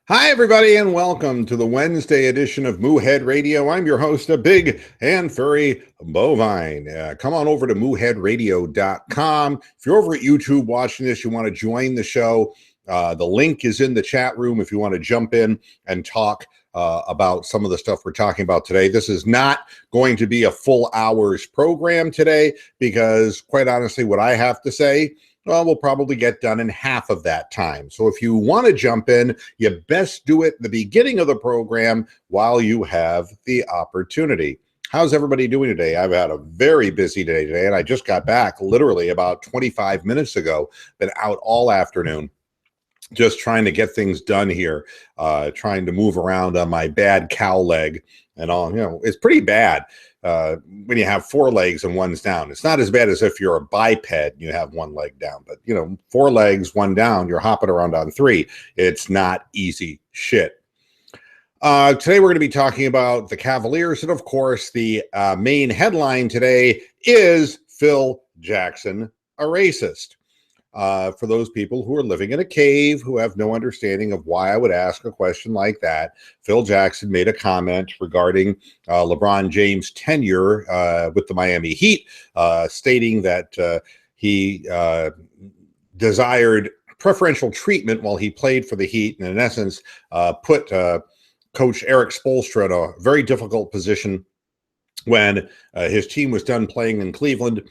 Hi, everybody, and welcome to the Wednesday edition of Moohead Radio. I'm your host, a big and furry bovine. Come on over to mooheadradio.com. If you're over at YouTube watching this, you want to join the show, the link is in the chat room if you want to jump in and talk about some of the stuff we're talking about today. This is not going to be a full hour's program today because, quite honestly, what I have to say, well, we'll probably get done in half of that time. So if you want to jump in, you best do it at the beginning of the program while you have the opportunity. How's everybody doing today? I've had a very busy day today, and I just got back literally about 25 minutes ago. Been out all afternoon, just trying to get things done here, trying to move around on my bad cow leg and all. You know, it's pretty bad. When you have four legs and one's down. It's not as bad as if you're a biped and you have one leg down, but you know, four legs, one down, you're hopping around on three. It's not easy shit. Today we're going to be talking about the Cavaliers, and of course the main headline today is Phil Jackson, a racist. For those people who are living in a cave who have no understanding of why I would ask a question like that, Phil Jackson made a comment regarding LeBron James' tenure with the Miami Heat, stating that he desired preferential treatment while he played for the Heat, and in essence put Coach Eric Spoelstra in a very difficult position when his team was done playing in Cleveland.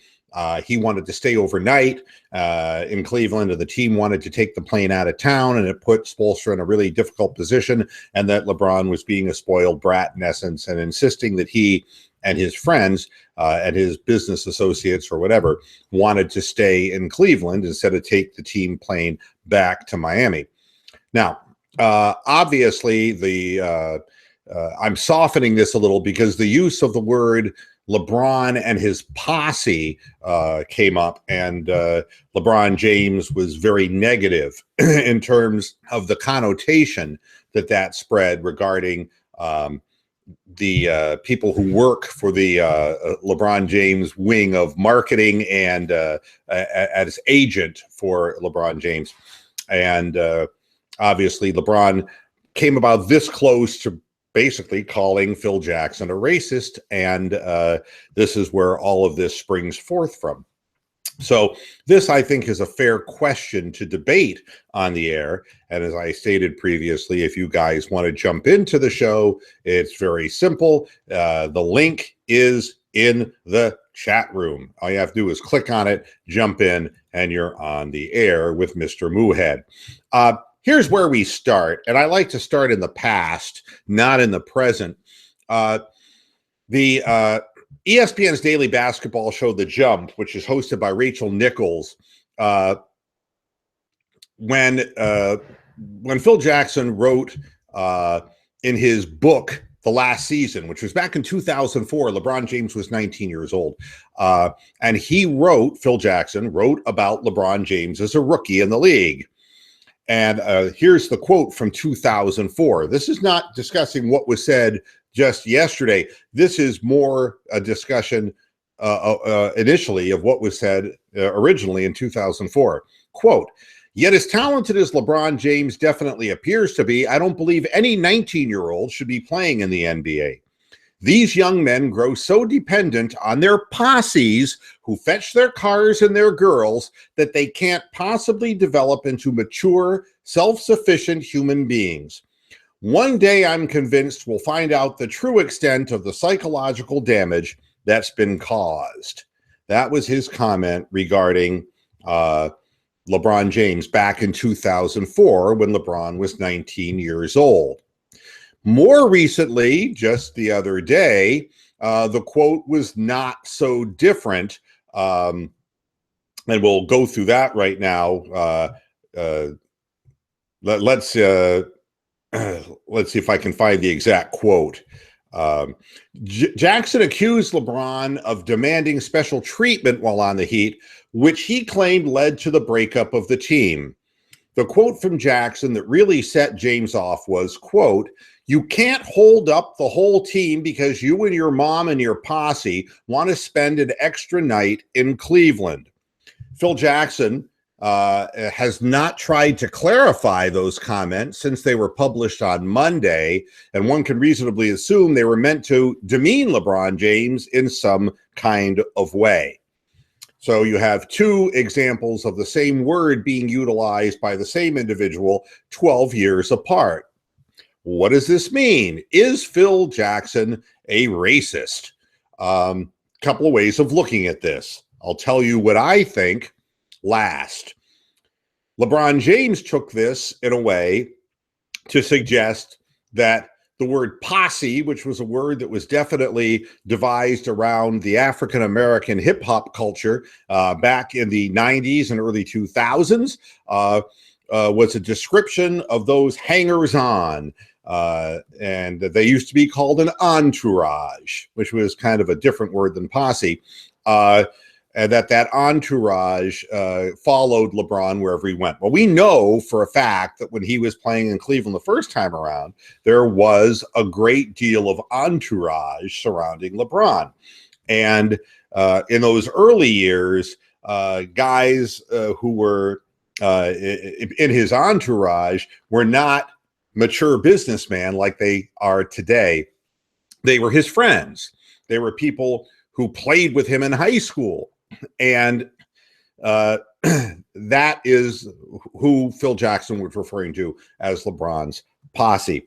He wanted to stay overnight in Cleveland, and the team wanted to take the plane out of town, and it put Spoelstra in a really difficult position, and that LeBron was being a spoiled brat in essence and insisting that he and his friends and his business associates or whatever wanted to stay in Cleveland instead of take the team plane back to Miami. Now, obviously, I'm softening this a little because the use of the word LeBron and his posse came up, and LeBron James was very negative in terms of the connotation that spread regarding the people who work for the LeBron James wing of marketing and as agent for LeBron James. And obviously LeBron came about this close to basically calling Phil Jackson a racist, and this is where all of this springs forth from. So this, I think, is a fair question to debate on the air, and as I stated previously, if you guys want to jump into the show, it's very simple. The link is in the chat room. All you have to do is click on it, jump in, and you're on the air with Mr. Moohead. Here's where we start, and I like to start in the past, not in the present. ESPN's daily basketball show, The Jump, which is hosted by Rachel Nichols, when Phil Jackson wrote in his book, The Last Season, which was back in 2004, LeBron James was 19 years old. And Phil Jackson wrote about LeBron James as a rookie in the league. And here's the quote from 2004. This is not discussing what was said just yesterday. This is more a discussion initially of what was said originally in 2004. Quote, "Yet as talented as LeBron James definitely appears to be, I don't believe any 19-year-old should be playing in the NBA. These young men grow so dependent on their posses who fetch their cars and their girls that they can't possibly develop into mature, self-sufficient human beings. One day, I'm convinced we'll find out the true extent of the psychological damage that's been caused." That was his comment regarding LeBron James back in 2004 when LeBron was 19 years old. More recently, just the other day, the quote was not so different, and we'll go through that right now. Let's see if I can find the exact quote. Jackson accused LeBron of demanding special treatment while on the Heat, which he claimed led to the breakup of the team. The quote from Jackson that really set James off was, quote, "You can't hold up the whole team because you and your mom and your posse want to spend an extra night in Cleveland." Phil Jackson has not tried to clarify those comments since they were published on Monday, and one can reasonably assume they were meant to demean LeBron James in some kind of way. So you have two examples of the same word being utilized by the same individual 12 years apart. What does this mean? Is Phil Jackson a racist? Couple of ways of looking at this. I'll tell you what I think last. LeBron James took this in a way to suggest that the word posse, which was a word that was definitely devised around the African-American hip-hop culture back in the 90s and early 2000s, was a description of those hangers-on. And they used to be called an entourage, which was kind of a different word than posse. And that entourage followed LeBron wherever he went. Well, we know for a fact that when he was playing in Cleveland the first time around, there was a great deal of entourage surrounding LeBron. And in those early years, guys who were in his entourage were not mature businessmen like they are today. They were his friends. They were people who played with him in high school. And that is who Phil Jackson was referring to as LeBron's posse.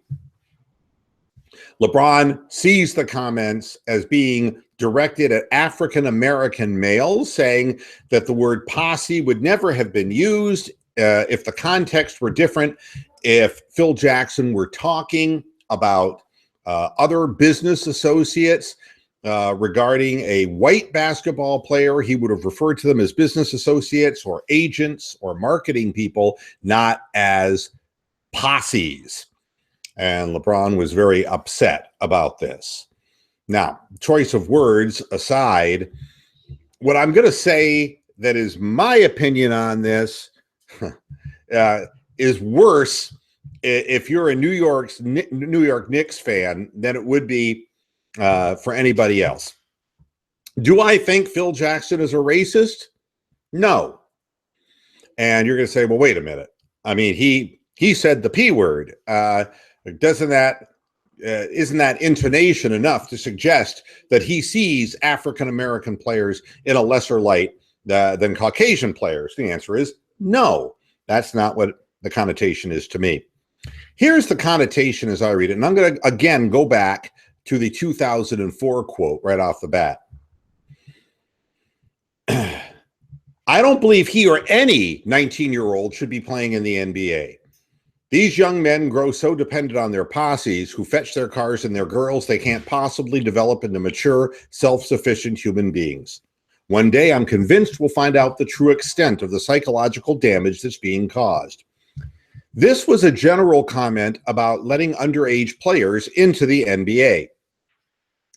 LeBron sees the comments as being directed at African-American males, saying that the word posse would never have been used if the context were different. If Phil Jackson were talking about other business associates regarding a white basketball player, he would have referred to them as business associates or agents or marketing people, not as posses. And LeBron was very upset about this. Now, choice of words aside, what I'm going to say that is my opinion on this is worse if you're a New York Knicks fan than it would be for anybody else. Do I think Phil Jackson is a racist? No. And you're going to say, well, wait a minute. I mean, he said the P word. Isn't that intonation enough to suggest that he sees African-American players in a lesser light than Caucasian players? The answer is no. That's not what the connotation is to me. Here's the connotation as I read it. And I'm going to, again, go back to the 2004 quote right off the bat. I don't believe he or any 19-year-old should be playing in the NBA. These young men grow so dependent on their posses who fetch their cars and their girls they can't possibly develop into mature, self-sufficient human beings. One day, I'm convinced we'll find out the true extent of the psychological damage that's being caused. This was a general comment about letting underage players into the NBA.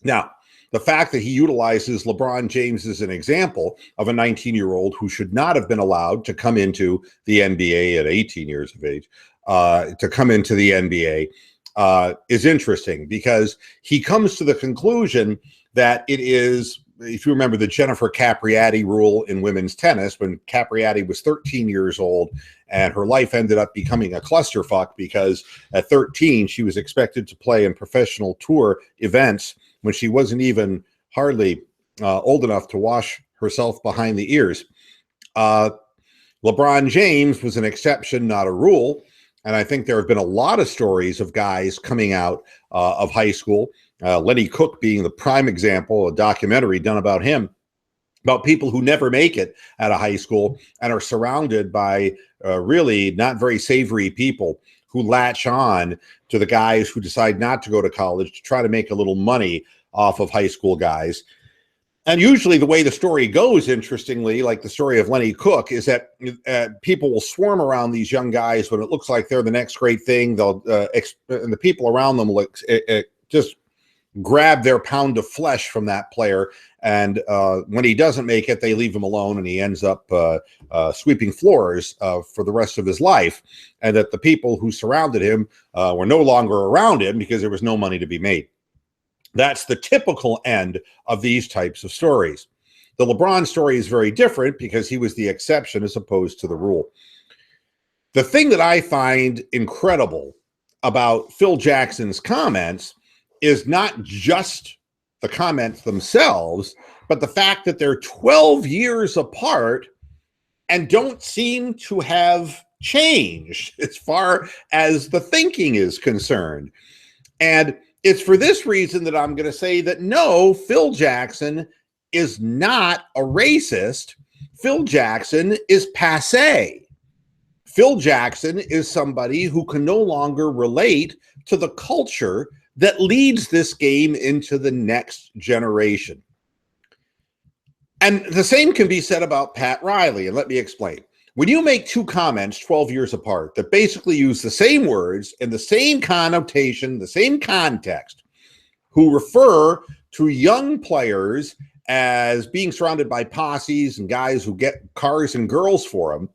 Now, the fact that he utilizes LeBron James as an example of a 19-year-old who should not have been allowed to come into the NBA at 18 years of age, to come into the NBA is interesting because he comes to the conclusion that it is, if you remember the Jennifer Capriati rule in women's tennis, when Capriati was 13 years old and her life ended up becoming a clusterfuck because at 13 she was expected to play in professional tour events when she wasn't even hardly old enough to wash herself behind the ears. LeBron James was an exception, not a rule. And I think there have been a lot of stories of guys coming out of high school, Lenny Cook being the prime example, a documentary done about him, about people who never make it out of high school and are surrounded by really not very savory people who latch on to the guys who decide not to go to college to try to make a little money off of high school guys. And usually the way the story goes, interestingly, like the story of Lenny Cook, is that people will swarm around these young guys when it looks like they're the next great thing. They'll and the people around them will just grab their pound of flesh from that player. And when he doesn't make it, they leave him alone and he ends up sweeping floors for the rest of his life. And that the people who surrounded him were no longer around him because there was no money to be made. That's the typical end of these types of stories. The LeBron story is very different because he was the exception as opposed to the rule. The thing that I find incredible about Phil Jackson's comments is not just the comments themselves, but the fact that they're 12 years apart and don't seem to have changed as far as the thinking is concerned. And it's for this reason that I'm going to say that no, Phil Jackson is not a racist. Phil Jackson is passé. Phil Jackson is somebody who can no longer relate to the culture that leads this game into the next generation. And the same can be said about Pat Riley, and let me explain. When you make two comments 12 years apart that basically use the same words in the same connotation, the same context, who refer to young players as being surrounded by posses and guys who get cars and girls for them,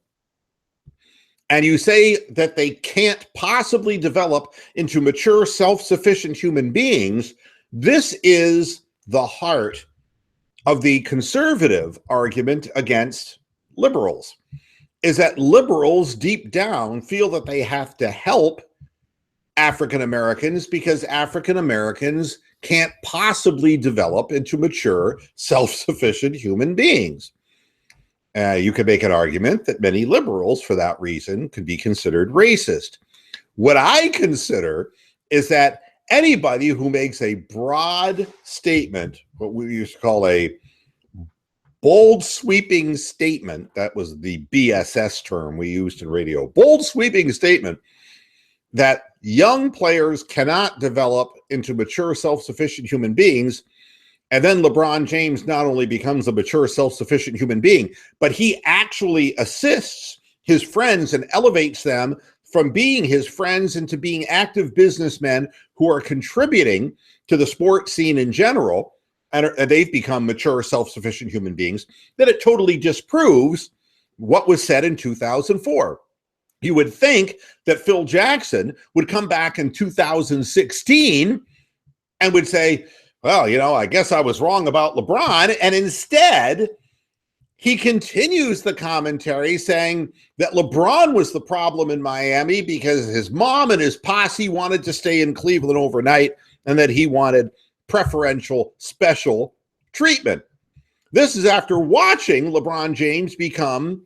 and you say that they can't possibly develop into mature, self-sufficient human beings, this is the heart of the conservative argument against liberals, is that liberals deep down feel that they have to help African Americans because African Americans can't possibly develop into mature, self-sufficient human beings. You could make an argument that many liberals, for that reason, could be considered racist. What I consider is that anybody who makes a broad statement, what we used to call a bold sweeping statement, that was the BSS term we used in radio, bold sweeping statement that young players cannot develop into mature, self-sufficient human beings. And then LeBron James not only becomes a mature, self-sufficient human being, but he actually assists his friends and elevates them from being his friends into being active businessmen who are contributing to the sports scene in general, and they've become mature, self-sufficient human beings, that it totally disproves what was said in 2004. You would think that Phil Jackson would come back in 2016 and would say, well, you know, I guess I was wrong about LeBron. And instead, he continues the commentary saying that LeBron was the problem in Miami because his mom and his posse wanted to stay in Cleveland overnight and that he wanted preferential special treatment. This is after watching LeBron James become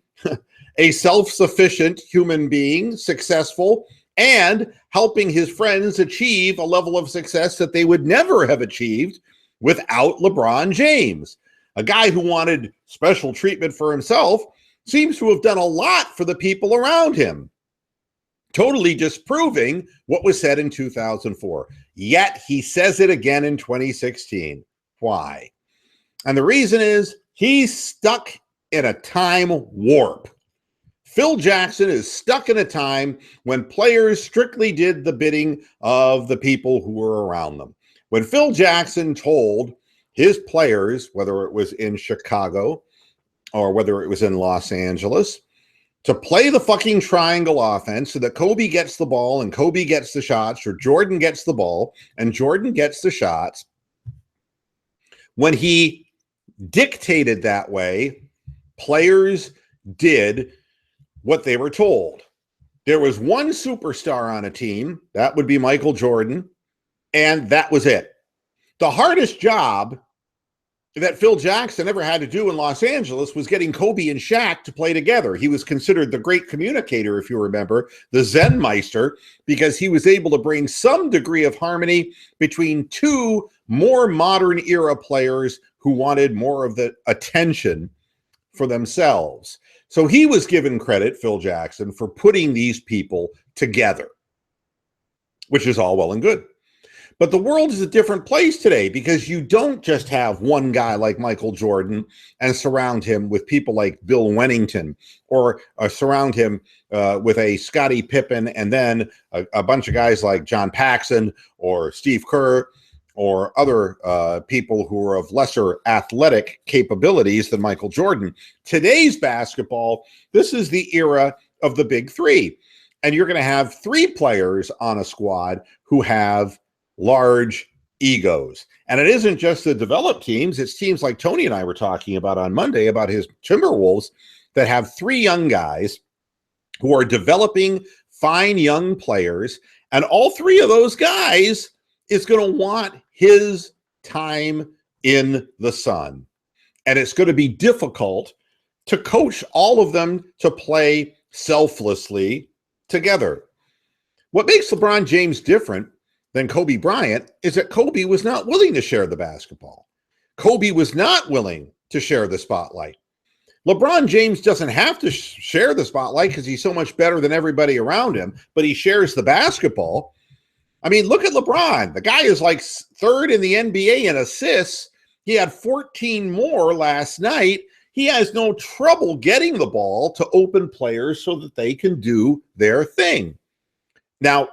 a self-sufficient human being, successful, and helping his friends achieve a level of success that they would never have achieved without LeBron James. A guy who wanted special treatment for himself seems to have done a lot for the people around him, totally disproving what was said in 2004. Yet he says it again in 2016. Why? And the reason is he's stuck in a time warp. Phil Jackson is stuck in a time when players strictly did the bidding of the people who were around them. When Phil Jackson told his players, whether it was in Chicago or whether it was in Los Angeles, to play the fucking triangle offense so that Kobe gets the ball and Kobe gets the shots, or Jordan gets the ball and Jordan gets the shots, when he dictated that way, players did what they were told. There was one superstar on a team, that would be Michael Jordan, and that was it. The hardest job that Phil Jackson ever had to do in Los Angeles was getting Kobe and Shaq to play together. He was considered the great communicator, if you remember, the Zen Meister, because he was able to bring some degree of harmony between two more modern era players who wanted more of the attention for themselves. So he was given credit, Phil Jackson, for putting these people together, which is all well and good. But the world is a different place today because you don't just have one guy like Michael Jordan and surround him with people like Bill Wennington, or surround him with a Scottie Pippen and then a bunch of guys like John Paxson or Steve Kerr or other people who are of lesser athletic capabilities than Michael Jordan. Today's basketball, this is the era of the big three. And you're going to have three players on a squad who have large egos. And it isn't just the developed teams. It's teams like Tony and I were talking about on Monday about his Timberwolves that have 3 young guys who are developing fine young players. And all 3 of those guys is going to want his time in the sun. And it's going to be difficult to coach all of them to play selflessly together. What makes LeBron James different than Kobe Bryant is that Kobe was not willing to share the basketball. Kobe was not willing to share the spotlight. LeBron James doesn't have to share the spotlight because he's so much better than everybody around him, but he shares the basketball. I mean, look at LeBron. The guy is like 3rd in the NBA in assists. He had 14 more last night. He has no trouble getting the ball to open players so that they can do their thing. Now,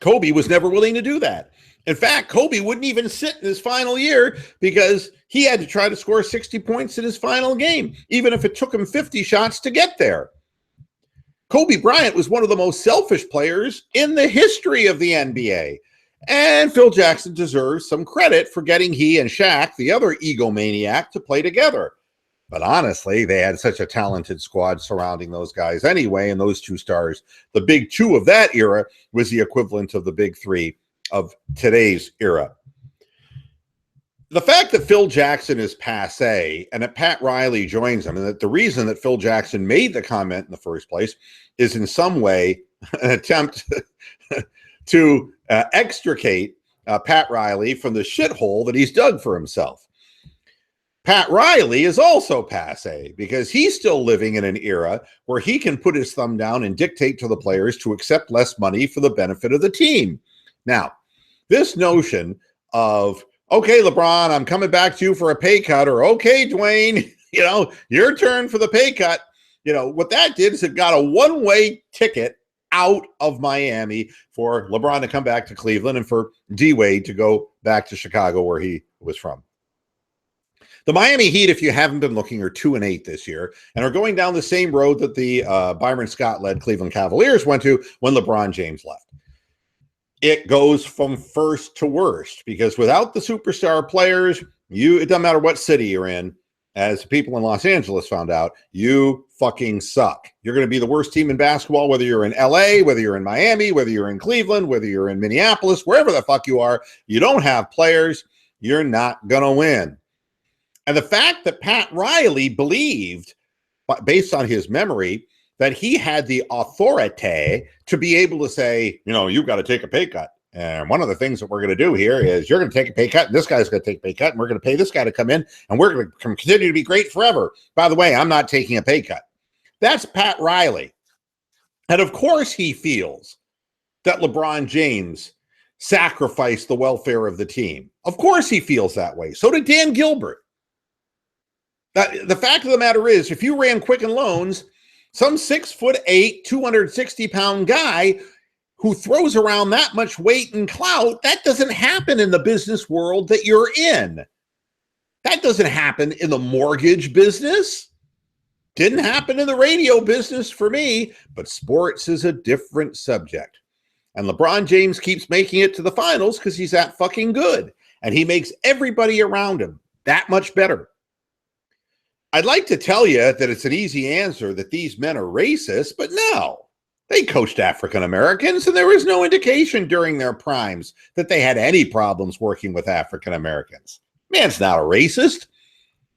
Kobe was never willing to do that. In fact, Kobe wouldn't even sit in his final year because he had to try to score 60 points in his final game, even if it took him 50 shots to get there. Kobe Bryant was one of the most selfish players in the history of the NBA. And Phil Jackson deserves some credit for getting he and Shaq, the other egomaniac, to play together. But honestly, they had such a talented squad surrounding those guys anyway, and those 2 stars. The big 2 of that era was the equivalent of the big 3 of today's era. The fact that Phil Jackson is passé and that Pat Riley joins him, and that the reason that Phil Jackson made the comment in the first place is in some way an attempt to extricate Pat Riley from the shithole that he's dug for himself. Pat Riley is also passé because he's still living in an era where he can put his thumb down and dictate to the players to accept less money for the benefit of the team. Now, this notion of, okay, LeBron, I'm coming back to you for a pay cut, or okay, Dwayne, your turn for the pay cut. What that did is it got a one-way ticket out of Miami for LeBron to come back to Cleveland and for D-Wade to go back to Chicago where he was from. The Miami Heat, if you haven't been looking, are 2-8 this year and are going down the same road that the Byron Scott-led Cleveland Cavaliers went to when LeBron James left. It goes from first to worst because without the superstar players, it doesn't matter what city you're in, as people in Los Angeles found out, you fucking suck. You're going to be the worst team in basketball, whether you're in LA, whether you're in Miami, whether you're in Cleveland, whether you're in Minneapolis, wherever the fuck you are, you don't have players, you're not going to win. And the fact that Pat Riley believed, based on his memory, that he had the authority to be able to say, you've got to take a pay cut. And one of the things that we're going to do here is you're going to take a pay cut, and this guy's going to take a pay cut, and we're going to pay this guy to come in, and we're going to continue to be great forever. By the way, I'm not taking a pay cut. That's Pat Riley. And of course he feels that LeBron James sacrificed the welfare of the team. Of course he feels that way. So did Dan Gilbert. The fact of the matter is, if you ran Quicken Loans, some 6'8", 260-pound guy who throws around that much weight and clout, that doesn't happen in the business world that you're in. That doesn't happen in the mortgage business. Didn't happen in the radio business for me, but sports is a different subject. And LeBron James keeps making it to the finals because he's that fucking good. And he makes everybody around him that much better. I'd like to tell you that it's an easy answer that these men are racist, but no. They coached African Americans, and there was no indication during their primes that they had any problems working with African Americans. Man's not a racist.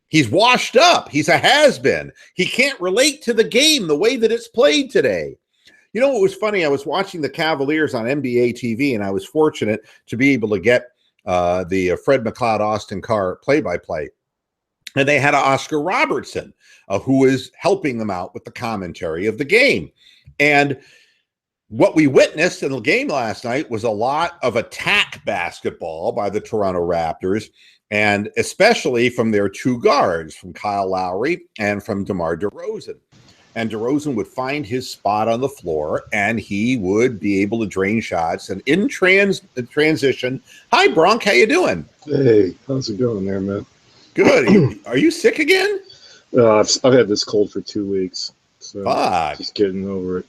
He's washed up. He's a has-been. He can't relate to the game the way that it's played today. You know what was funny? I was watching the Cavaliers on NBA TV, and I was fortunate to be able to get the Fred McLeod Austin Carr play-by-play. And they had Oscar Robertson, who is helping them out with the commentary of the game. And what we witnessed in the game last night was a lot of attack basketball by the Toronto Raptors, and especially from their 2 guards, from Kyle Lowry and from DeMar DeRozan. And DeRozan would find his spot on the floor, and he would be able to drain shots. And in transition, hi, Bronk, how you doing? Hey, how's it going there, man? Good. Are you sick again? I've had this cold for 2 weeks, so just getting over it.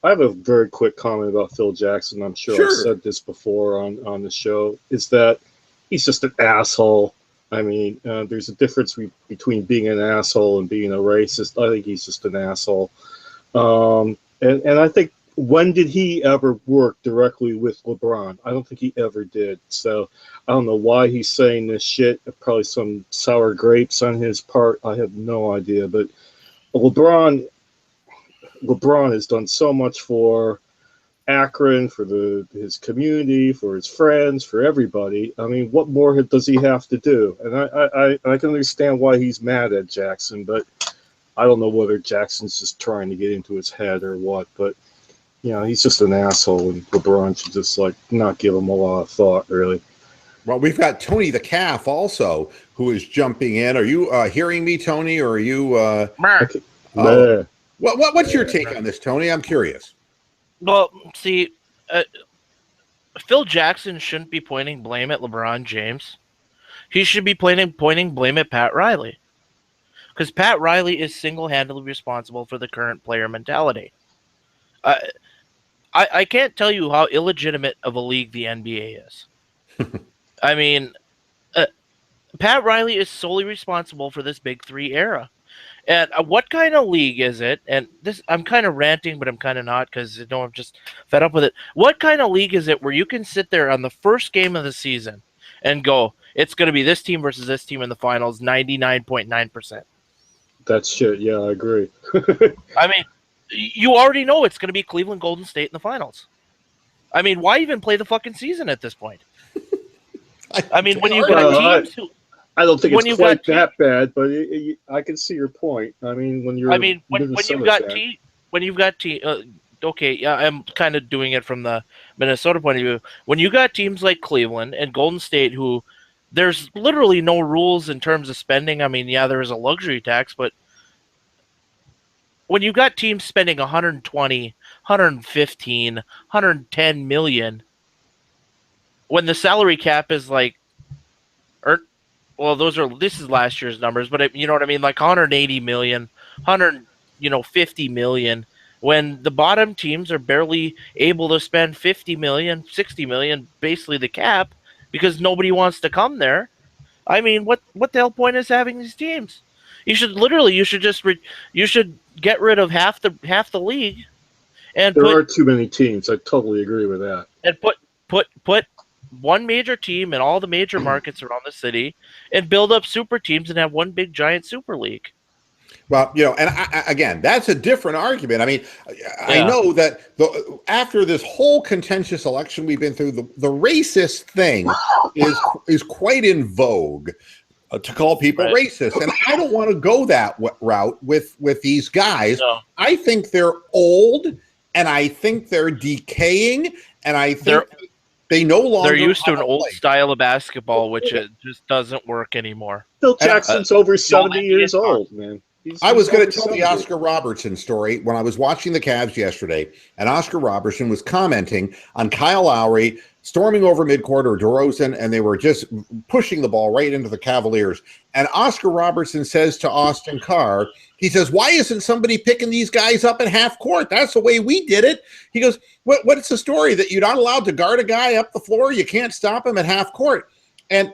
I have a very quick comment about Phil Jackson. I'm sure I've said this before on the show. Is that he's just an asshole. I mean, there's a difference between being an asshole and being a racist. I think he's just an asshole. And I think, when did he ever work directly with LeBron? I don't think he ever did. So I don't know why he's saying this shit. Probably some sour grapes on his part. I have no idea. But LeBron has done so much for Akron, for his community, for his friends, for everybody. I mean, what more does he have to do? And I can understand why he's mad at Jackson, but I don't know whether Jackson's just trying to get into his head or what. But he's just an asshole, and LeBron should just not give him a lot of thought, really. Well, we've got Tony the Calf also, who is jumping in. Are you hearing me, Tony, or are you? What's your take on this, Tony? I'm curious. Well, see, Phil Jackson shouldn't be pointing blame at LeBron James. He should be pointing blame at Pat Riley, because Pat Riley is single-handedly responsible for the current player mentality. I can't tell you how illegitimate of a league the NBA is. I mean, Pat Riley is solely responsible for this Big Three era. And what kind of league is it? And this, I'm kind of ranting, but I'm kind of not, because I'm just fed up with it. What kind of league is it where you can sit there on the first game of the season and go, it's going to be this team versus this team in the finals 99.9%? That's shit. Yeah, I agree. I mean, you already know it's going to be Cleveland Golden State in the finals. I mean, why even play the fucking season at this point? I mean, when you got teams who... I don't think it's quite that bad, but I can see your point. I mean, when you've got okay, yeah, I'm kind of doing it from the Minnesota point of view. When you got teams like Cleveland and Golden State, who there's literally no rules in terms of spending. I mean, yeah, there is a luxury tax, but when you got teams spending 120, 115, 110 million, when the salary cap is this is last year's numbers, but you know what I mean? 180 million, 50 million, when the bottom teams are barely able to spend 50 million, 60 million, basically the cap, because nobody wants to come there. I mean, what the hell point is having these teams? You should get rid of half the league, and there are too many teams. I totally agree with that. And put one major team in all the major markets around the city, and build up super teams and have one big giant super league. Well, and again, that's a different argument. I mean, I know that after this whole contentious election we've been through, the racist thing is quite in vogue. To call people racist, and I don't want to go that route with these guys. No. I think they're old, and I think they're decaying, and I think they no longer. They're used to an old style of basketball, which it just doesn't work anymore. Phil Jackson's over 70 years old, man. I was going to tell the Oscar Robertson story when I was watching the Cavs yesterday, and Oscar Robertson was commenting on Kyle Lowry storming over midcourt, or DeRozan, and they were just pushing the ball right into the Cavaliers. And Oscar Robertson says to Austin Carr, he says, "Why isn't somebody picking these guys up at half court? That's the way we did it." He goes, what's the story, that you're not allowed to guard a guy up the floor? You can't stop him at half court? And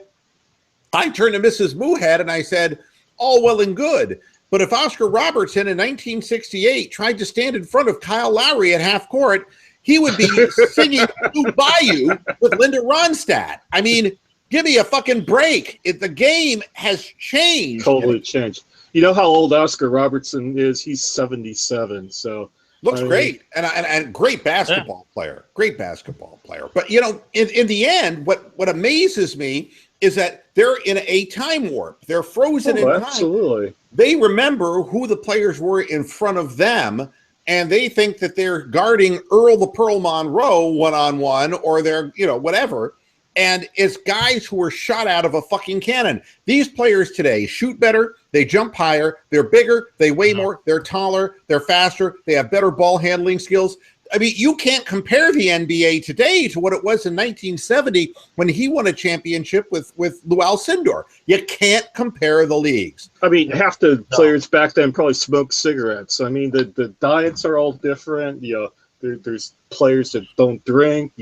I turned to Mrs. Moohead and I said, all well and good, but if Oscar Robertson in 1968 tried to stand in front of Kyle Lowry at half court, he would be singing Blue Bayou with Linda Ronstadt. I mean, give me a fucking break. The game has changed. Totally changed. You know how old Oscar Robertson is? He's 77. So looks great, and great basketball player. Great basketball player. But in the end, what amazes me is that they're in a time warp. They're frozen in time. Absolutely. They remember who the players were in front of them, and they think that they're guarding Earl the Pearl Monroe one-on-one, or they're, whatever. And it's guys who are shot out of a fucking cannon. These players today shoot better, they jump higher, they're bigger, they weigh more, they're taller, they're faster, they have better ball handling skills. I mean, you can't compare the NBA today to what it was in 1970 when he won a championship with Lou Alcindor. You can't compare the leagues. I mean, half the players back then probably smoked cigarettes. I mean, the diets are all different. The There's players that don't drink.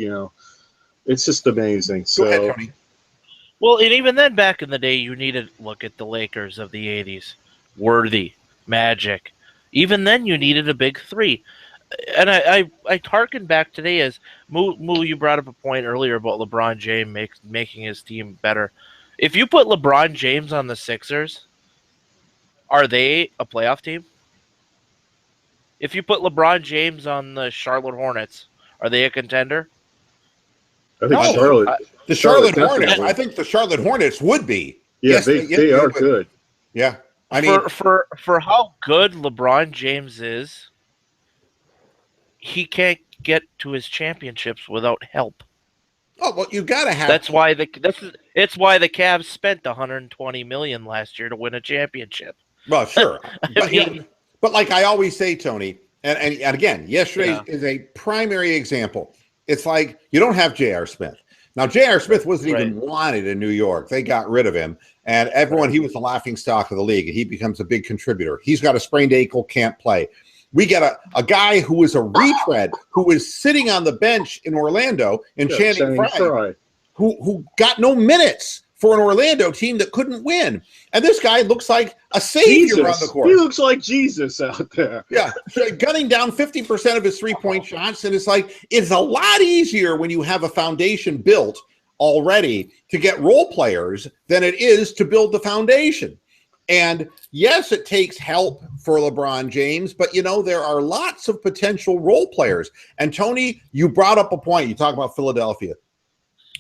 It's just amazing. So, go ahead, Tony. Well, and even then, back in the day, you needed to look at the Lakers of the 80s. Worthy, Magic. Even then, you needed a big three. And I harken back today as, Moo, you brought up a point earlier about LeBron James making his team better. If you put LeBron James on the Sixers, are they a playoff team? If you put LeBron James on the Charlotte Hornets, are they a contender? I think the Charlotte definitely. Hornets. I think the Charlotte Hornets would be. Yeah, yes, they are good. Yeah, I mean, for how good LeBron James is, he can't get to his championships without help. Oh well, you got to have. It's why the Cavs spent $120 million last year to win a championship. Well, sure, I but like I always say, Tony, and again, yesterday is a primary example. It's like you don't have J.R. Smith. Now, J.R. Smith wasn't even wanted in New York. They got rid of him, and he was the laughing stock of the league, and he becomes a big contributor. He's got a sprained ankle, can't play. We got a guy who was a retread, who was sitting on the bench in Orlando in Channing Frye, who got no minutes for an Orlando team that couldn't win. And this guy looks like a savior on the court. He looks like Jesus out there. Yeah, gunning down 50% of his three-point shots. And it's a lot easier when you have a foundation built already to get role players than it is to build the foundation. And yes, it takes help for LeBron James, but there are lots of potential role players. And Tony, you brought up a point. You talk about Philadelphia.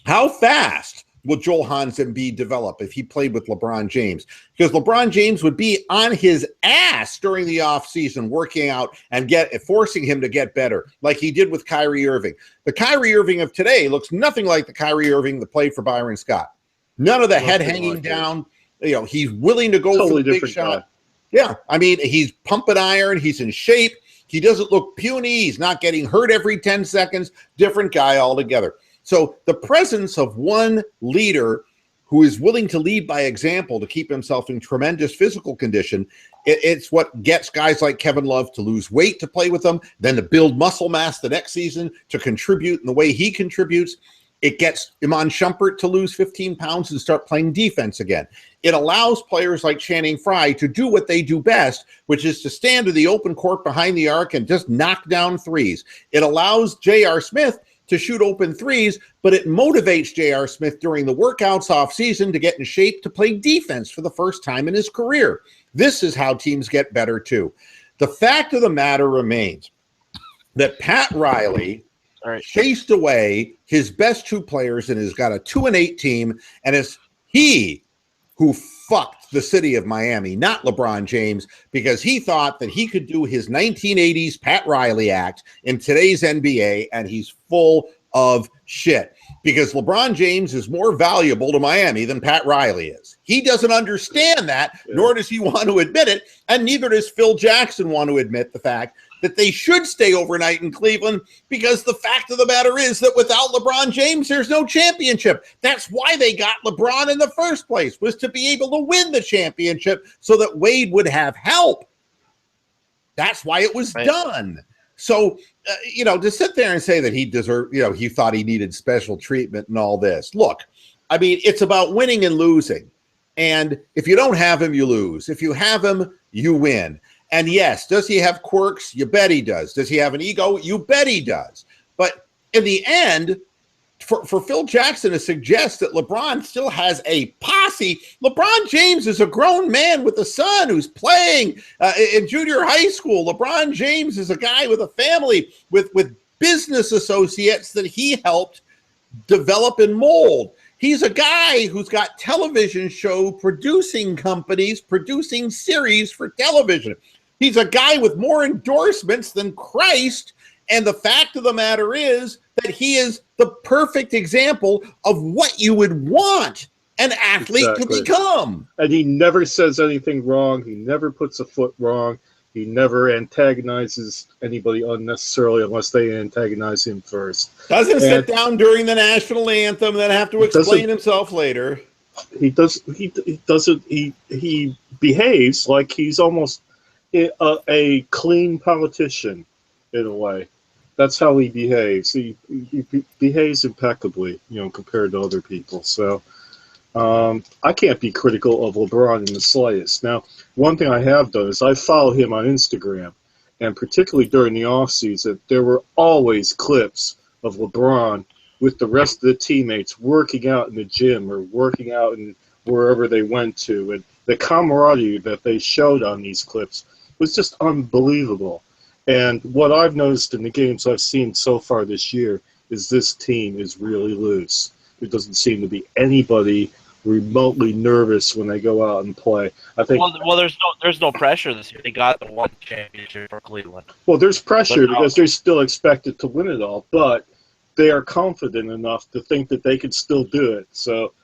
How fast will Joel Embiid develop if he played with LeBron James? Because LeBron James would be on his ass during the offseason working out and forcing him to get better, like he did with Kyrie Irving. The Kyrie Irving of today looks nothing like the Kyrie Irving that played for Byron Scott. None of the head hanging down. He's willing to go totally for the big shot. Yeah, I mean, he's pumping iron. He's in shape. He doesn't look puny. He's not getting hurt every 10 seconds. Different guy altogether. So the presence of one leader who is willing to lead by example to keep himself in tremendous physical condition, it's what gets guys like Kevin Love to lose weight to play with them, then to build muscle mass the next season, to contribute in the way he contributes. It gets Iman Shumpert to lose 15 pounds and start playing defense again. It allows players like Channing Frye to do what they do best, which is to stand to the open court behind the arc and just knock down threes. It allows J.R. Smith to shoot open threes, but it motivates J.R. Smith during the workouts off season to get in shape to play defense for the first time in his career. This is how teams get better too. The fact of the matter remains that Pat Riley chased away his best two players and has got a 2-8 team, and it's he who fucked the city of Miami, not LeBron James, because he thought that he could do his 1980s Pat Riley act in today's NBA, and he's full of shit. Because LeBron James is more valuable to Miami than Pat Riley is. He doesn't understand that, nor does he want to admit it, and neither does Phil Jackson want to admit the fact that they should stay overnight in Cleveland, because the fact of the matter is that without LeBron James, there's no championship. That's why they got LeBron in the first place, was to be able to win the championship so that Wade would have help. That's why it was done. So, to sit there and say that he deserved, he thought he needed special treatment and all this. Look, I mean, it's about winning and losing. And if you don't have him, you lose. If you have him, you win. And yes, does he have quirks? You bet he does. Does he have an ego? You bet he does. But in the end, for Phil Jackson to suggest that LeBron still has a posse, LeBron James is a grown man with a son who's playing in junior high school. LeBron James is a guy with a family, with business associates that he helped develop and mold. He's a guy who's got television show producing companies, producing series for television. He's a guy with more endorsements than Christ. And the fact of the matter is that he is the perfect example of what you would want an athlete to become. And he never says anything wrong. He never puts a foot wrong. He never antagonizes anybody unnecessarily unless they antagonize him first. Doesn't sit down during the national anthem and then have to explain himself later. He doesn't. He behaves like he's almost a clean politician in a way. That's how he behaves. He behaves impeccably, compared to other people. So I can't be critical of LeBron in the slightest. Now, one thing I have done is I follow him on Instagram, and particularly during the offseason, there were always clips of LeBron with the rest of the teammates working out in the gym or working out in wherever they went to. And the camaraderie that they showed on these clips was just unbelievable. And what I've noticed in the games I've seen so far this year is this team is really loose. There doesn't seem to be anybody remotely nervous when they go out and play. I think. Well, there's no pressure this year. They got the one championship for Cleveland. Well, there's pressure because they're still expected to win it all, but they are confident enough to think that they can still do it. So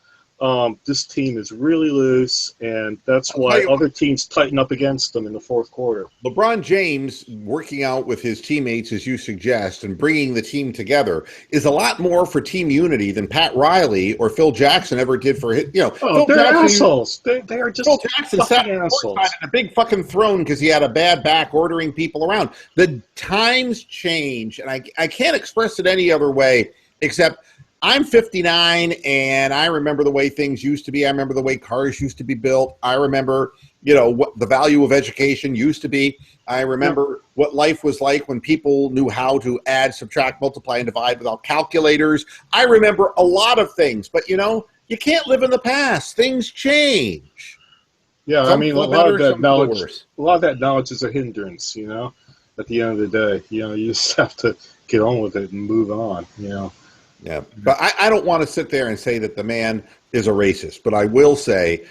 this team is really loose, and that's why other teams tighten up against them in the fourth quarter. LeBron James working out with his teammates, as you suggest, and bringing the team together is a lot more for team unity than Pat Riley or Phil Jackson ever did for his. Phil they're Jackson, assholes. They are just Phil Jackson sat assholes. on a big fucking throne because he had a bad back ordering people around. The times change, and I can't express it any other way except I'm 59, and I remember the way things used to be. I remember the way cars used to be built. I remember, what the value of education used to be. I remember what life was like when people knew how to add, subtract, multiply, and divide without calculators. I remember a lot of things, but, you can't live in the past. Things change. Yeah, a lot of that knowledge is a hindrance, at the end of the day. You just have to get on with it and move on, Yeah, but I don't want to sit there and say that the man is a racist, but I will say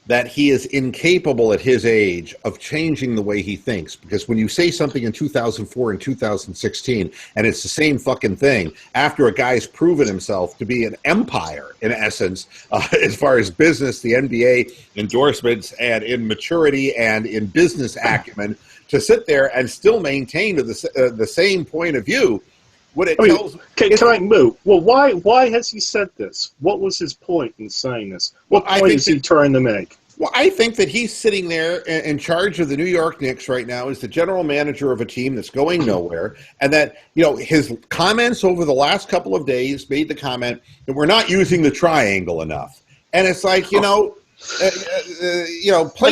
that he is incapable at his age of changing the way he thinks. Because when you say something in 2004 and 2016, and it's the same fucking thing, after a guy's proven himself to be an empire, in essence, as far as business, the NBA endorsements, and in maturity and in business acumen, to sit there and still maintain the same point of view, what it tells. Can I move? Well, why has he said this? What was his point in saying this? What point is he trying to make? Well, I think that he's sitting there in charge of the New York Knicks right now as the general manager of a team that's going nowhere, and that his comments over the last couple of days made the comment that we're not using the triangle enough, and it's like play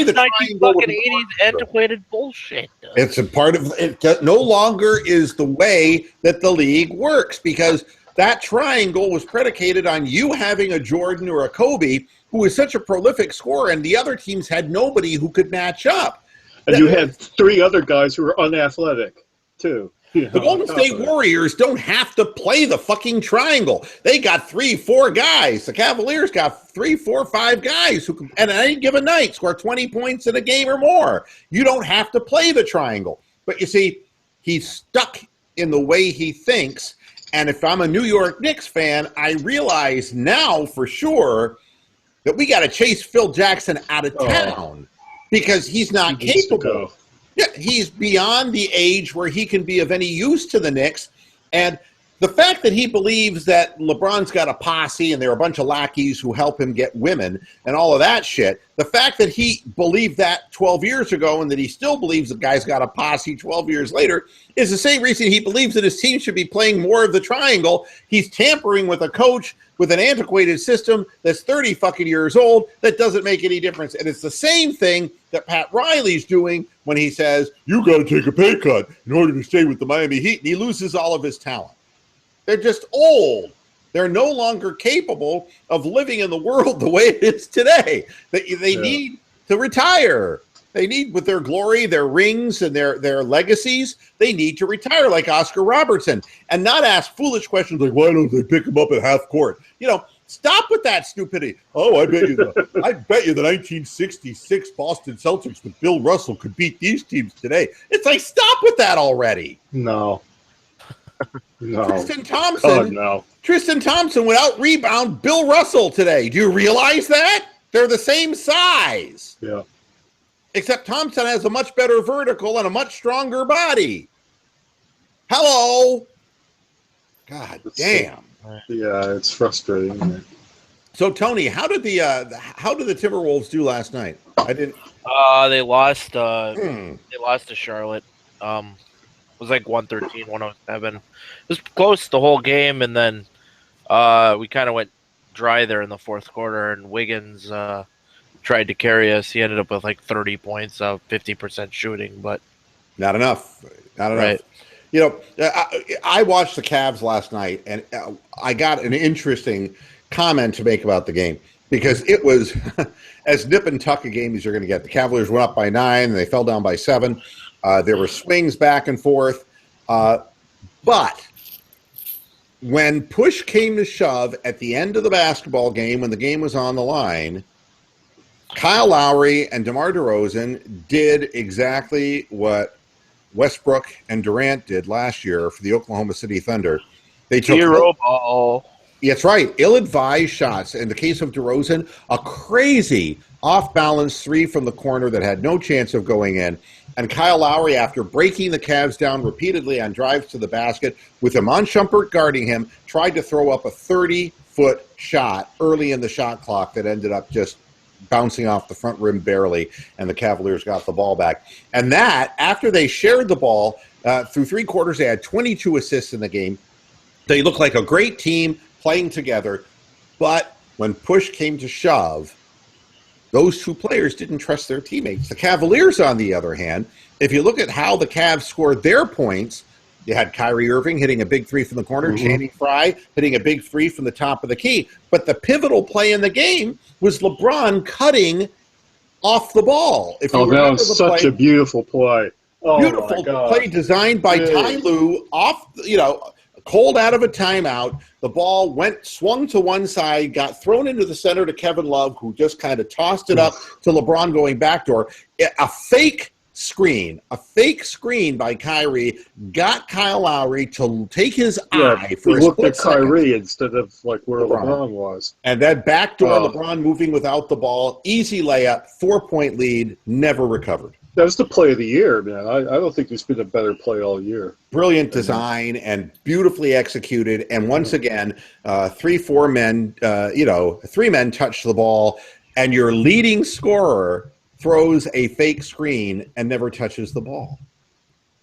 the triangle. Fucking 80s antiquated bullshit. It's a part of it. No longer is the way that the league works, because that triangle was predicated on you having a Jordan or a Kobe who was such a prolific scorer, and the other teams had nobody who could match up. And you had three other guys who were unathletic too. The Golden State Warriors don't have to play the fucking triangle. They got 3-4 guys. The Cavaliers got 3, 4, 5 guys who can, and on any given night, score 20 points in a game or more. You don't have to play the triangle. But you see, he's stuck in the way he thinks. And if I'm a New York Knicks fan, I realize now for sure that we got to chase Phil Jackson out of town because he's not capable. Yeah, he's beyond the age where he can be of any use to the Knicks. And the fact that he believes that LeBron's got a posse and there are a bunch of lackeys who help him get women and all of that shit, the fact that he believed that 12 years ago and that he still believes the guy's got a posse 12 years later is the same reason he believes that his team should be playing more of the triangle. He's tampering with a coach with an antiquated system that's 30 fucking years old that doesn't make any difference. And it's the same thing that Pat Riley's doing when he says, you got to take a pay cut in order to stay with the Miami Heat, and he loses all of his talent. They're just old. They're no longer capable of living in the world the way it is today. They need to retire. They need, with their glory, their rings, and their legacies, they need to retire like Oscar Robertson and not ask foolish questions like, why don't they pick him up at half court? Stop with that stupidity. Oh, I bet you the 1966 Boston Celtics with Bill Russell could beat these teams today. It's like, stop with that already. No. Tristan Thompson would out-rebound Bill Russell today. Do you realize that? They're the same size. Yeah. Except Thompson has a much better vertical and a much stronger body. Hello. God damn. Yeah, it's frustrating. Isn't it? So Tony, how did the Timberwolves do last night? I didn't. They lost. They lost to Charlotte. was like 113, 107. It was close the whole game, and then we kind of went dry there in the fourth quarter, and Wiggins tried to carry us. He ended up with like 30 points of 50% shooting, but not enough. Not enough. Right. You know, I watched the Cavs last night, and I got an interesting comment to make about the game because it was as nip and tuck a game as you're going to get. The Cavaliers went up by 9, and they fell down by 7. There were swings back and forth. But when push came to shove at the end of the basketball game, when the game was on the line, Kyle Lowry and DeMar DeRozan did exactly what Westbrook and Durant did last year for the Oklahoma City Thunder. They took Hero ball. That's right, ill-advised shots. In the case of DeRozan, a crazy off-balance 3 from the corner that had no chance of going in. And Kyle Lowry, after breaking the Cavs down repeatedly on drives to the basket, with Iman Shumpert guarding him, tried to throw up a 30-foot shot early in the shot clock that ended up just bouncing off the front rim barely, and the Cavaliers got the ball back. And that, after they shared the ball, through 3 quarters, they had 22 assists in the game. They looked like a great team playing together. But when push came to shove, those 2 players didn't trust their teammates. The Cavaliers, on the other hand, if you look at how the Cavs scored their points, you had Kyrie Irving hitting a big 3 from the corner, Channing Frye hitting a big 3 from the top of the key. But the pivotal play in the game was LeBron cutting off the ball. That was such a beautiful play. Oh, beautiful play designed by Ty Lue off, cold out of a timeout. The ball swung to one side, got thrown into the center to Kevin Love, who just kind of tossed it up to LeBron going backdoor. A fake screen by Kyrie got Kyle Lowry to take his eye for a looked split at Kyrie instead of like where LeBron was. And that backdoor, LeBron moving without the ball, easy layup, 4-point lead, never recovered. That was the play of the year, man. I don't think there's been a better play all year. Brilliant design and beautifully executed. And once again, 3 men touch the ball, and your leading scorer throws a fake screen and never touches the ball.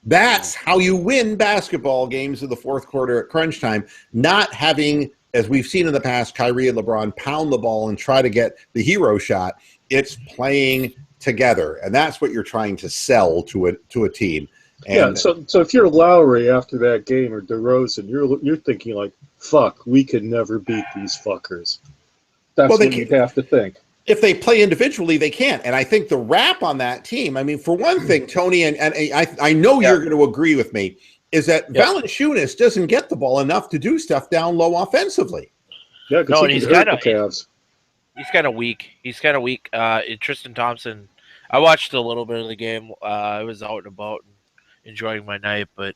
That's how you win basketball games in the fourth quarter at crunch time, not having, as we've seen in the past, Kyrie and LeBron pound the ball and try to get the hero shot. It's playing together, and that's what you're trying to sell to a team. And so if you're Lowry after that game or DeRozan, you're thinking like, fuck, we could never beat these fuckers. That's what you have to think. If they play individually, they can't. And I think the rap on that team, I mean, for one thing, Tony, and I know you're going to agree with me, is that Valanciunas doesn't get the ball enough to do stuff down low offensively. Yeah, because he's kind of weak. He's kind of weak. Tristan Thompson, I watched a little bit of the game. I was out and about and enjoying my night, but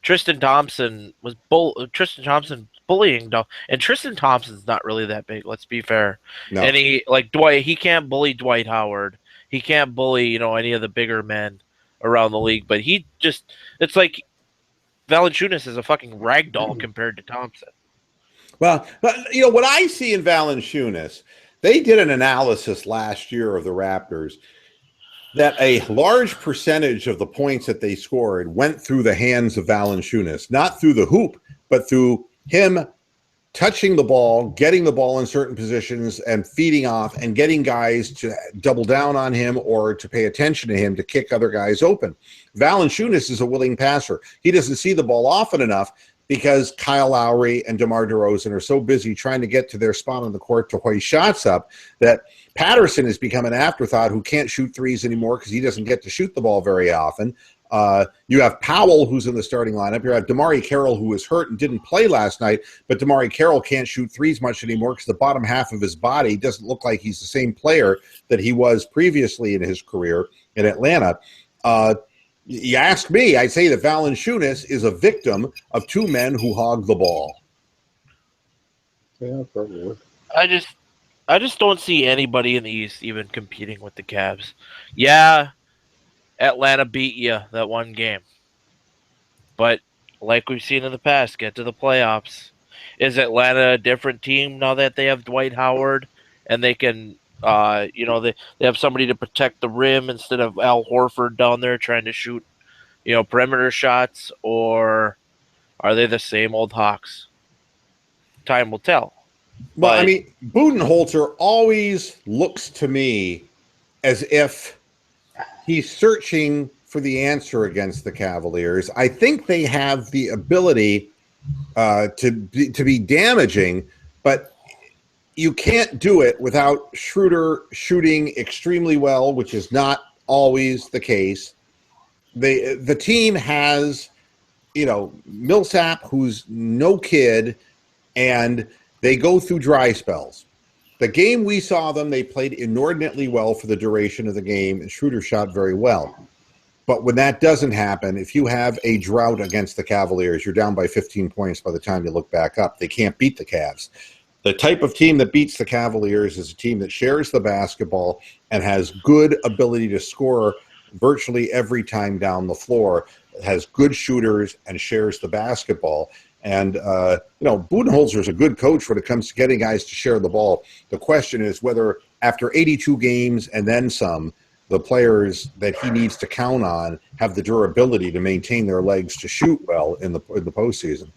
Tristan Thompson bullying, and Tristan Thompson's not really that big. Let's be fair. No. And he can't bully Dwight Howard. He can't bully any of the bigger men around the league. But it's like Valanciunas is a fucking ragdoll compared to Thompson. Well, what I see in Valanciunas, they did an analysis last year of the Raptors that a large percentage of the points that they scored went through the hands of Valanciunas, not through the hoop, but through him touching the ball, getting the ball in certain positions and feeding off and getting guys to double down on him or to pay attention to him to kick other guys open. Valanciunas is a willing passer. He doesn't see the ball often enough because Kyle Lowry and DeMar DeRozan are so busy trying to get to their spot on the court to hoist shots up that Patterson has become an afterthought who can't shoot threes anymore because he doesn't get to shoot the ball very often. You have Powell, who's in the starting lineup. You have DeMarre Carroll, who was hurt and didn't play last night, but DeMarre Carroll can't shoot threes much anymore because the bottom half of his body doesn't look like he's the same player that he was previously in his career in Atlanta. You ask me, I'd say that Valanciunas is a victim of 2 men who hog the ball. Yeah, probably. I just don't see anybody in the East even competing with the Cavs. Yeah, Atlanta beat you that one game. But like we've seen in the past, get to the playoffs. Is Atlanta a different team now that they have Dwight Howard and they can they have somebody to protect the rim instead of Al Horford down there trying to shoot perimeter shots, or are they the same old Hawks? Time will tell. Well, I mean, Budenholzer always looks to me as if he's searching for the answer against the Cavaliers. I think they have the ability to be damaging, but you can't do it without Schroeder shooting extremely well, which is not always the case. The team has, Millsap, who's no kid, and they go through dry spells. The game we saw them, they played inordinately well for the duration of the game, and Schroeder shot very well. But when that doesn't happen, if you have a drought against the Cavaliers, you're down by 15 points by the time you look back up. They can't beat the Cavs. The type of team that beats the Cavaliers is a team that shares the basketball and has good ability to score virtually every time down the floor, has good shooters, and shares the basketball. And, Budenholzer is a good coach when it comes to getting guys to share the ball. The question is whether after 82 games and then some, the players that he needs to count on have the durability to maintain their legs to shoot well in the postseason.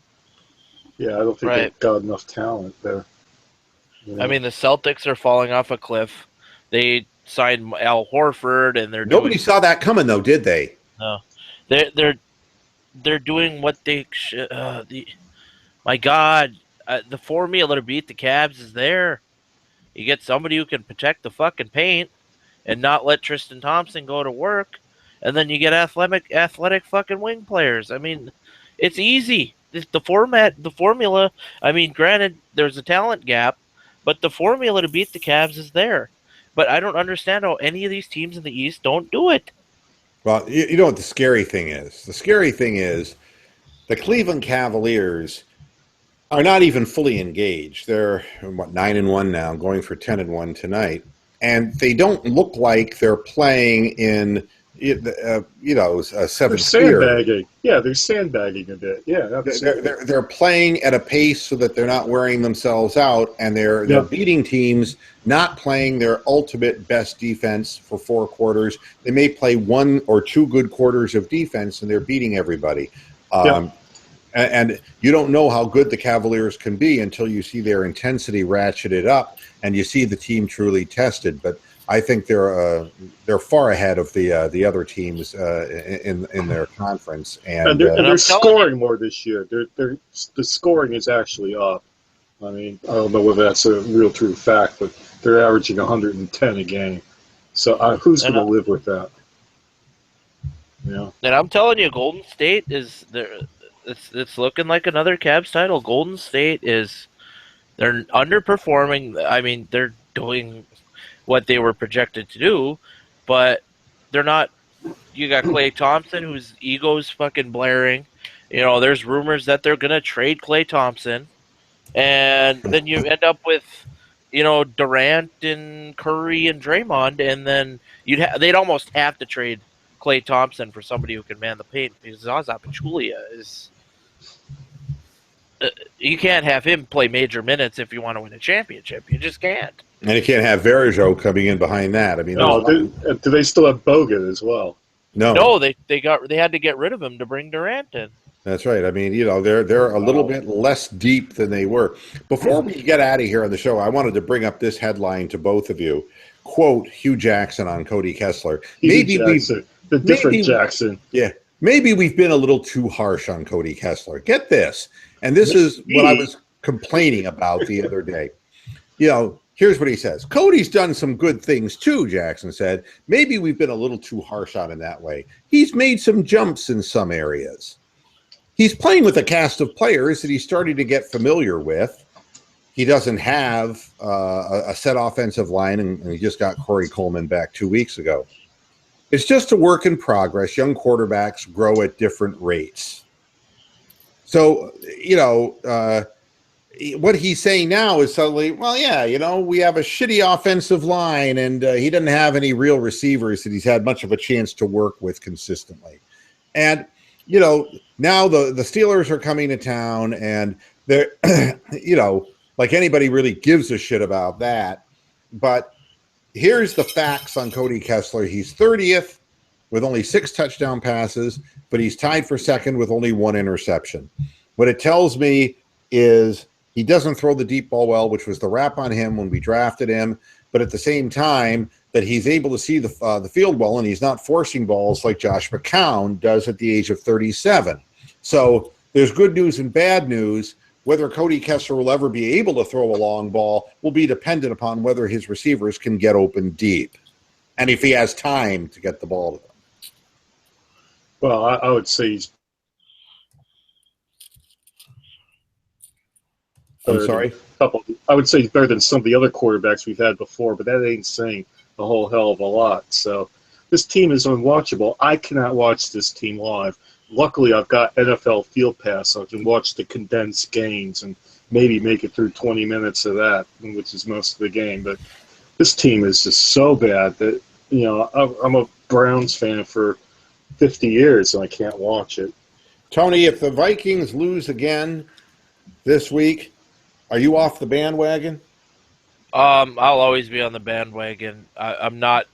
Yeah, I don't think they've got enough talent there. I mean, the Celtics are falling off a cliff. They signed Al Horford, and nobody saw that coming, though, did they? No, they're doing what they should. My God, the formula to beat the Cavs is there. You get somebody who can protect the fucking paint and not let Tristan Thompson go to work, and then you get athletic fucking wing players. I mean, it's easy. The formula. I mean, granted, there's a talent gap, but the formula to beat the Cavs is there. But I don't understand how any of these teams in the East don't do it. Well, you know what the scary thing is? The scary thing is the Cleveland Cavaliers are not even fully engaged. They're, 9-1 now, going for 10-1 tonight. And they don't look like they're playing in, a seventh sphere. They're sandbagging. Yeah, they're sandbagging a bit. Yeah, they're playing at a pace so that they're not wearing themselves out, and they're beating teams, not playing their ultimate best defense for 4 quarters. They may play 1 or 2 good quarters of defense, and they're beating everybody. And you don't know how good the Cavaliers can be until you see their intensity ratcheted up and you see the team truly tested. But I think they're far ahead of the other teams in their conference, and they're scoring more this year. The scoring is actually up. I mean, I don't know whether that's a real true fact, but they're averaging 110 a game. So who's going to live with that? Yeah. And I'm telling you, Golden State is there. It's looking like another Cavs title. Golden State they're underperforming. I mean, they're doing what they were projected to do, but they're not. You got Klay Thompson, whose ego's fucking blaring. There's rumors that they're gonna trade Klay Thompson, and then you end up with, Durant and Curry and Draymond, and then they'd almost have to trade Klay Thompson for somebody who can man the paint, because Zaza Pachulia is. You can't have him play major minutes if you want to win a championship. You just can't. And you can't have Verjo coming in behind that. I mean, do they still have Bogut as well? No, they had to get rid of him to bring Durant in. That's right. I mean, they're a little bit less deep than they were. Before we get out of here on the show, I wanted to bring up this headline to both of you. Quote Hugh Jackson on Cody Kessler. Jackson. Yeah. Maybe we've been a little too harsh on Cody Kessler. Get this. And this is what I was complaining about the other day. Here's what he says. Cody's done some good things too, Jackson said. Maybe we've been a little too harsh on him that way. He's made some jumps in some areas. He's playing with a cast of players that he's starting to get familiar with. He doesn't have a set offensive line, and he just got Corey Coleman back 2 weeks ago. It's just a work in progress. Young quarterbacks grow at different rates. So, what he's saying now is suddenly, we have a shitty offensive line, and he doesn't have any real receivers that he's had much of a chance to work with consistently. And, now the Steelers are coming to town, and they're, like anybody really gives a shit about that. But here's the facts on Cody Kessler. He's 30th with only 6 touchdown passes, but he's tied for second with only 1 interception. What it tells me is he doesn't throw the deep ball well, which was the rap on him when we drafted him, but at the same time that he's able to see the field well, and he's not forcing balls like Josh McCown does at the age of 37. So there's good news and bad news. Whether Cody Kessler will ever be able to throw a long ball will be dependent upon whether his receivers can get open deep and if he has time to get the ball to them. Well, I would say he's I'm sorry? I would say he's better than some of the other quarterbacks we've had before, but that ain't saying a whole hell of a lot. So this team is unwatchable. I cannot watch this team live. Luckily, I've got NFL Field Pass, so I can watch the condensed games and maybe make it through 20 minutes of that, which is most of the game. But this team is just so bad that, you know, I'm a Browns fan for 50 years, and I can't watch it. Tony, if the Vikings lose again this week, are you off the bandwagon? I'll always be on the bandwagon. I'm not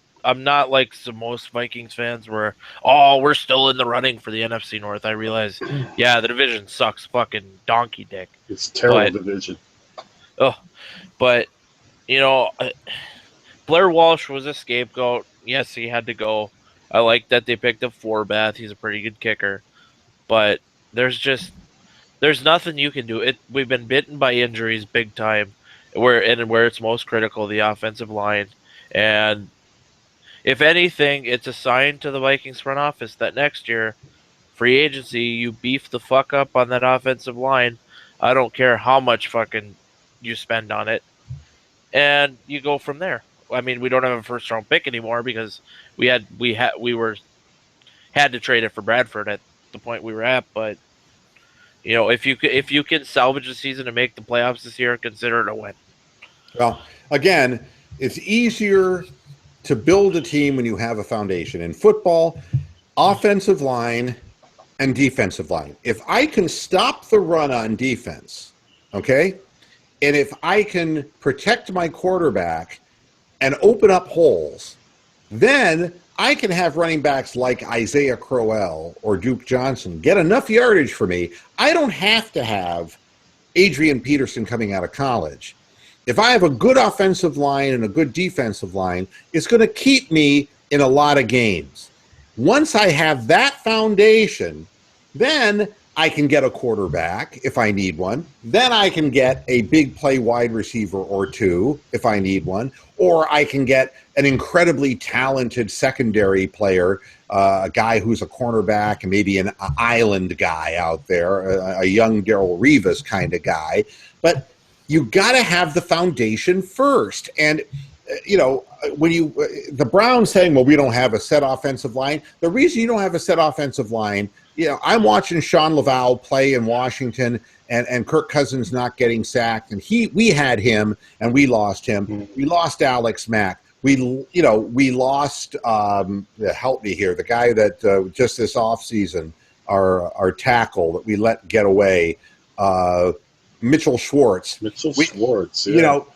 like some most Vikings fans where, we're still in the running for the NFC North. I realize, yeah, the division sucks fucking donkey dick. It's a terrible division. Oh, but, you know, Blair Walsh was a scapegoat. Yes, he had to go. I like that they picked up Forbath. He's a pretty good kicker. But there's nothing you can do. We've been bitten by injuries big time, where it's most critical, the offensive line. And if anything, it's a sign to the Vikings front office that next year, free agency, you beef the fuck up on that offensive line. I don't care how much fucking you spend on it. And you go from there. I mean, we don't have a first round pick anymore because we had to trade it for Bradford at the point we were at, but you know, if you can salvage the season and make the playoffs this year, consider it a win. Well, again, it's easier to build a team when you have a foundation. In football, offensive line and defensive line. If I can stop the run on defense, okay, and if I can protect my quarterback and open up holes, then I can have running backs like Isaiah Crowell or Duke Johnson get enough yardage for me. I don't have to have Adrian Peterson coming out of college. If I have a good offensive line and a good defensive line, it's going to keep me in a lot of games. Once I have that foundation, then I can get a quarterback if I need one. Then I can get a big play wide receiver or two if I need one. Or I can get an incredibly talented secondary player, a guy who's a cornerback and maybe an island guy out there, a young Darrelle Revis kind of guy. But you got to have the foundation first. And, you know, when the Browns saying, well, we don't have a set offensive line, the reason you don't have a set offensive line, you know, I'm watching Sean Laval play in Washington and Kirk Cousins not getting sacked. And we had him and we lost him. Mm-hmm. We lost Alex Mack. We lost, help me here, the guy that just this offseason, our tackle that we let get away, Mitchell Schwartz. Schwartz, yeah. You know,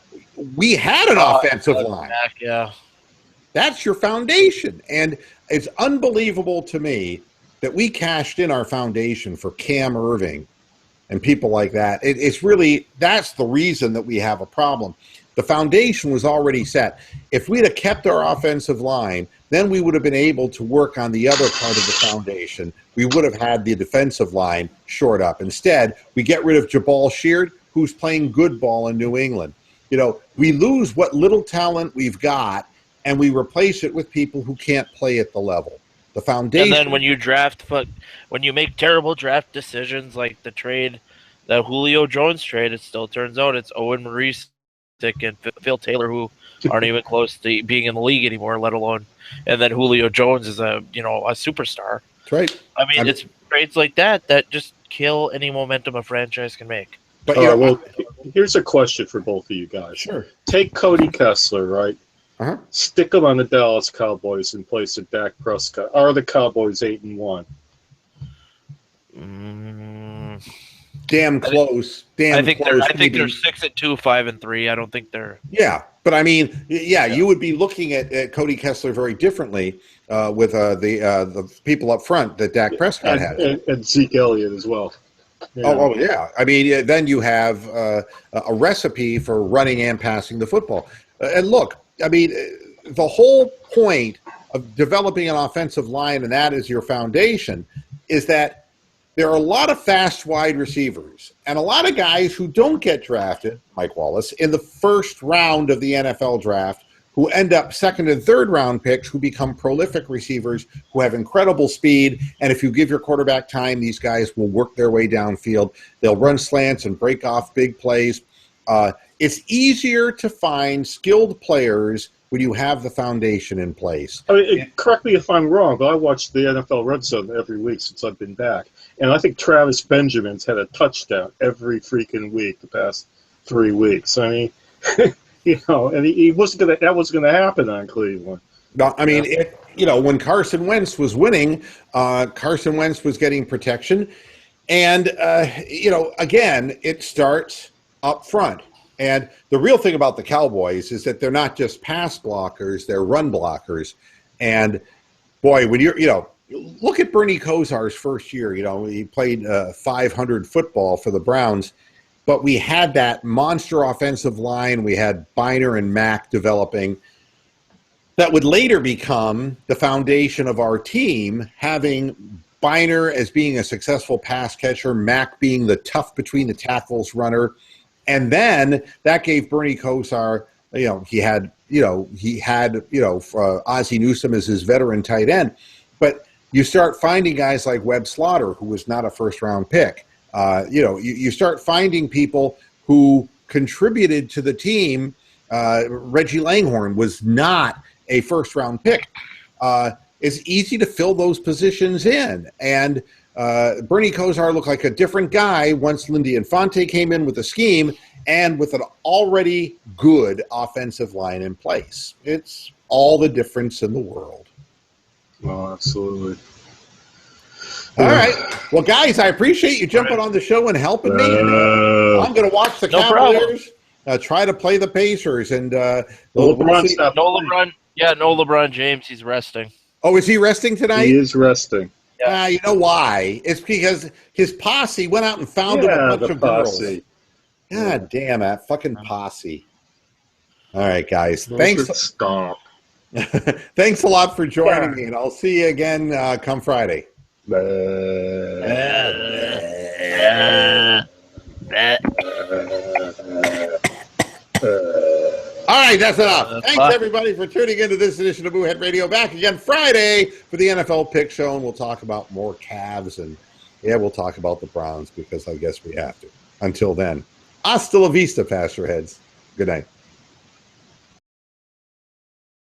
we had an offensive line. Back, yeah. That's your foundation. And it's unbelievable to me that we cashed in our foundation for Cam Irving and people like that. It's really, that's the reason that we have a problem. The foundation was already set. If we'd have kept our offensive line, then we would have been able to work on the other part of the foundation. We would have had the defensive line shored up. Instead, we get rid of Jabal Sheard, who's playing good ball in New England. You know, we lose what little talent we've got, and we replace it with people who can't play at the level. The foundation. And then when you make terrible draft decisions like the trade, the Julio Jones trade, it still turns out it's Owen Maurice and Phil Taylor who aren't even close to being in the league anymore, let alone. And then Julio Jones is a superstar. That's right. I mean, it's trades like that just kill any momentum a franchise can make. But here's a question for both of you guys. Sure. Take Cody Kessler, right? Uh-huh. Stick him on the Dallas Cowboys in place of Dak Prescott. Are the Cowboys 8-1? damn close. I think they're 6-2, 5-3. I don't think they're. Yeah, but I mean, you would be looking at Cody Kessler very differently with the people up front that Dak Prescott has, and Zeke Elliott as well. Yeah. Oh, yeah. I mean, then you have a recipe for running and passing the football. And look, I mean, the whole point of developing an offensive line, and that is your foundation, is that there are a lot of fast wide receivers and a lot of guys who don't get drafted, Mike Wallace, in the first round of the NFL draft, who end up second and third round picks, who become prolific receivers, who have incredible speed. And if you give your quarterback time, these guys will work their way downfield. They'll run slants and break off big plays. It's easier to find skilled players when you have the foundation in place. I mean, correct me if I'm wrong, but I watched the NFL Red Zone every week since I've been back. And I think Travis Benjamin's had a touchdown every freaking week the past 3 weeks. I mean, and he wasn't that wasn't going to happen on Cleveland. No, I mean, when Carson Wentz was winning, Carson Wentz was getting protection. And, again, it starts up front. And the real thing about the Cowboys is that they're not just pass blockers, they're run blockers. And, boy, when look at Bernie Kosar's first year. He played 500 football for the Browns. But we had that monster offensive line. We had Biner and Mack developing. That would later become the foundation of our team, having Biner as being a successful pass catcher, Mack being the tough between the tackles runner. And then that gave Bernie Kosar, he had Ozzie Newsome as his veteran tight end. But you start finding guys like Webb Slaughter, who was not a first-round pick. You start finding people who contributed to the team. Reggie Langhorne was not a first-round pick. It's easy to fill those positions in. And Bernie Kosar looked like a different guy once Lindy Infante came in with a scheme and with an already good offensive line in place. It's all the difference in the world. Oh, absolutely. All right. Well, guys, I appreciate you jumping on the show and helping me. I'm going to watch the Cavaliers, try to play the Pacers. And no LeBron James. He's resting. Oh, is he resting tonight? He is resting. Yeah. You know why? It's because his posse went out and found him a bunch of girls. God damn that fucking posse. All right, guys. Thanks. Stop. Thanks a lot for joining me, and I'll see you again come Friday. All right, that's enough. Thanks, everybody, for tuning into this edition of Moohead Radio. Back again Friday for the NFL Pick Show, and we'll talk about more Cavs, and, we'll talk about the Browns because I guess we have to. Until then, hasta la vista, Pastor Heads. Good night.